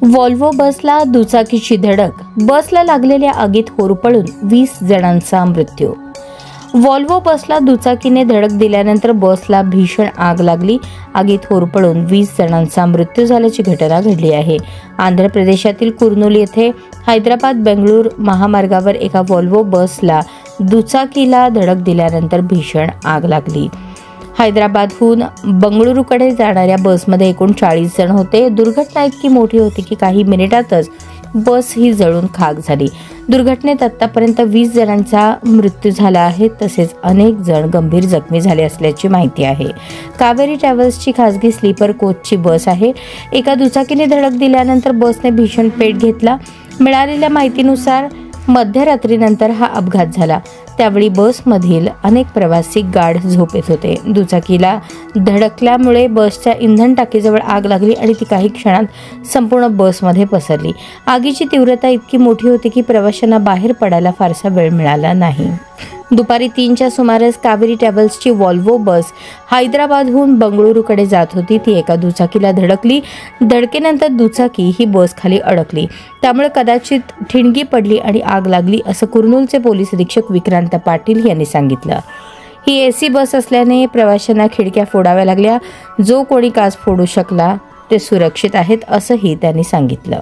Volvo बसला दुचाकीची धडक, बसला लागलेल्या आगीत होरपळून 20 जणांचा मृत्यू। व्हॉल्वो बसला दुचाकीने धडक दिल्यानंतर बसला भीषण आग लागली। आगीत होरपळून 20 जणांचा मृत्यू झाल्याची घटना घडली आहे। आंध्र प्रदेशातील कुर्नूल येथे हैदराबाद बेंगळूर महामार्गावर एका व्हॉल्वो बसला दुचाकीला धडक दिल्यानंतर भीषण आग लागली। हैदराबादहून बंगळुरूकडे जाणाऱ्या बसमध्ये एकूण 40 जण होते। दुर्घटना इतकी मोठी होती की काही मिनिटातच बस ही जळून खाक झाली। दुर्घटनेत आतापर्यंत 20 जणांचा मृत्यू झाला आहे, तसेच अनेक जण गंभीर जखमी झाले असल्याची माहिती आहे। कावेरी ट्रॅव्हल्सची खासगी स्लीपर कोचची बस आहे। एका दुचाकीने धडक दिल्यानंतर बसने भीषण पेट घेतला। मिळालेल्या माहितीनुसार मध्यरात्रीनंतर हा अपघात झाला। त्यावेळी बसमधील अनेक प्रवासी गाढ झोपेत होते। दुचाकीला धडकल्यामुळे बसच्या इंधन टाकीजवळ आग लागली आणि ती काही क्षणात संपूर्ण बसमध्ये पसरली। आगीची तीव्रता इतकी मोठी होती की प्रवाशांना बाहेर पडायला फारसा वेळ मिळाला नाही। दुपारी 3च्या सुमारास कावेरी ट्रॅव्हल्सची व्हॉल्वो बस हैदराबादहून बंगळुरूकडे जात होती। ती एका दुचाकीला धडकली। धडकेनंतर दुचाकी ही बस खाली अडकली, त्यामुळे कदाचित ठिणगी पडली आणि आग लागली, असं कुर्नूलचे पोलीस अधीक्षक विक्रांत पाटील यांनी सांगितलं। ही एसी बस असल्याने प्रवाशांना खिडक्या फोडाव्या लागल्या। जो कोणी काच फोडू शकला ते सुरक्षित आहेत, असंही त्यांनी सांगितलं।